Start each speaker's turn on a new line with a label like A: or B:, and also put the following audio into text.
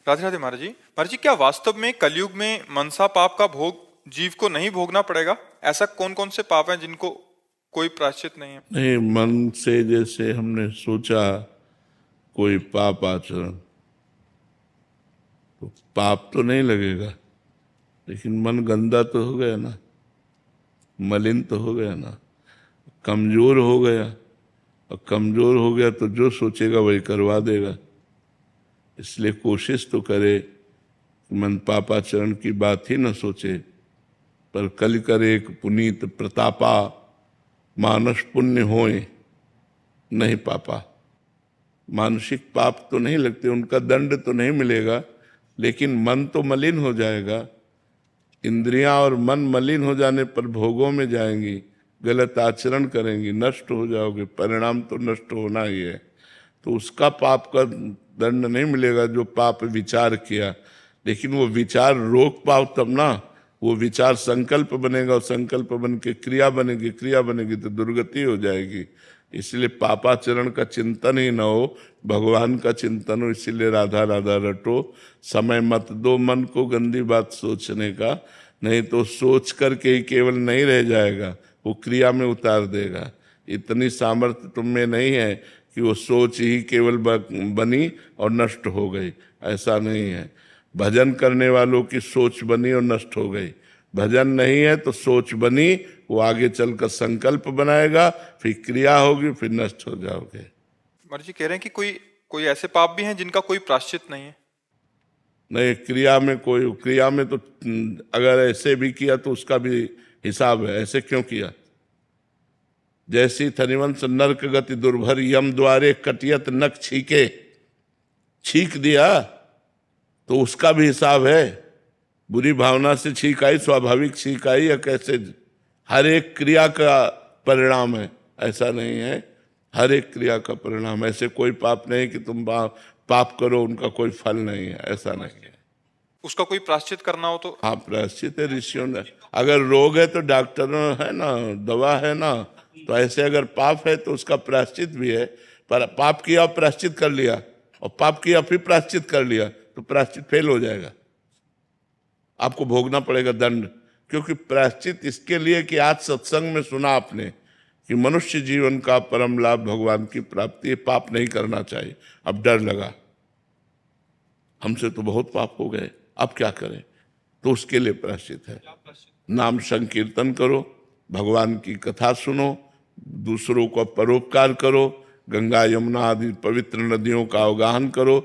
A: राधे राधे महाराज जी। महाराज जी, क्या वास्तव में कलयुग में मनसा पाप का भोग जीव को नहीं भोगना पड़ेगा? ऐसा कौन कौन से पाप हैं जिनको कोई प्रायश्चित नहीं है?
B: नहीं, मन से जैसे हमने सोचा कोई पाप आचरण, तो पाप तो नहीं लगेगा, लेकिन मन गंदा तो हो गया ना, मलिन तो हो गया ना, कमजोर हो गया। और कमजोर हो गया तो जो सोचेगा वही करवा देगा। इसलिए कोशिश तो करे मन पापाचरण की बात ही न सोचे, पर कल करे एक पुनीत प्रतापा, मानस पुण्य होए नहीं पापा। मानसिक पाप तो नहीं लगते, उनका दंड तो नहीं मिलेगा, लेकिन मन तो मलिन हो जाएगा। इंद्रियां और मन मलिन हो जाने पर भोगों में जाएंगी, गलत आचरण करेंगी, नष्ट हो जाओगे, परिणाम तो नष्ट होना ही है। तो उसका पाप का दंड नहीं मिलेगा जो पाप विचार किया, लेकिन वो विचार रोक पाओ तब ना। वो विचार संकल्प बनेगा और संकल्प बन के क्रिया बनेगी, क्रिया बनेगी तो दुर्गति हो जाएगी। इसलिए पापाचरण का चिंतन ही न हो, भगवान का चिंतन हो। इसीलिए राधा राधा रटो, समय मत दो मन को गंदी बात सोचने का, नहीं तो सोच करके ही केवल नहीं रह जाएगा, वो क्रिया में उतार देगा। इतनी सामर्थ्य तुम में नहीं है कि वो सोच ही केवल बनी और नष्ट हो गई, ऐसा नहीं है। भजन करने वालों की सोच बनी और नष्ट हो गई। भजन नहीं है तो सोच बनी, वो आगे चलकर संकल्प बनाएगा, फिर क्रिया होगी, फिर नष्ट हो जाओगे।
A: महाराज जी कह रहे हैं कि कोई कोई ऐसे पाप भी हैं जिनका कोई प्रायश्चित नहीं है।
B: नहीं, क्रिया में तो अगर ऐसे भी किया तो उसका भी हिसाब है। ऐसे क्यों किया? जैसी थनिवंश नरक गति दुर्भर, यम द्वारे कटियत नख छीके, छीक दिया तो उसका भी हिसाब है। बुरी भावना से छीक आई, स्वाभाविक छीक आई या कैसे? हर एक क्रिया का परिणाम है, ऐसा नहीं है। हर एक क्रिया का परिणाम, ऐसे कोई पाप नहीं कि तुम पाप करो उनका कोई फल नहीं है, ऐसा नहीं है।
A: उसका कोई प्रायश्चित करना हो तो?
B: हाँ, प्रायश्चित है ऋषियों ने। अगर रोग है तो डॉक्टर है ना, दवा है ना। तो ऐसे अगर पाप है तो उसका प्रायश्चित भी है। पर पाप किया और प्रायश्चित कर लिया, और पाप किया फिर प्रायश्चित कर लिया, तो प्रायश्चित फेल हो जाएगा, आपको भोगना पड़ेगा दंड। क्योंकि प्रायश्चित इसके लिए कि आज सत्संग में सुना आपने कि मनुष्य जीवन का परम लाभ भगवान की प्राप्ति है, पाप नहीं करना चाहिए। अब डर लगा, हमसे तो बहुत पाप हो गए, अब क्या करें? तो उसके लिए प्रायश्चित है। नाम संकीर्तन करो, भगवान की कथा सुनो, दूसरों को परोपकार करो, गंगा यमुना आदि पवित्र नदियों का अवगाहन करो,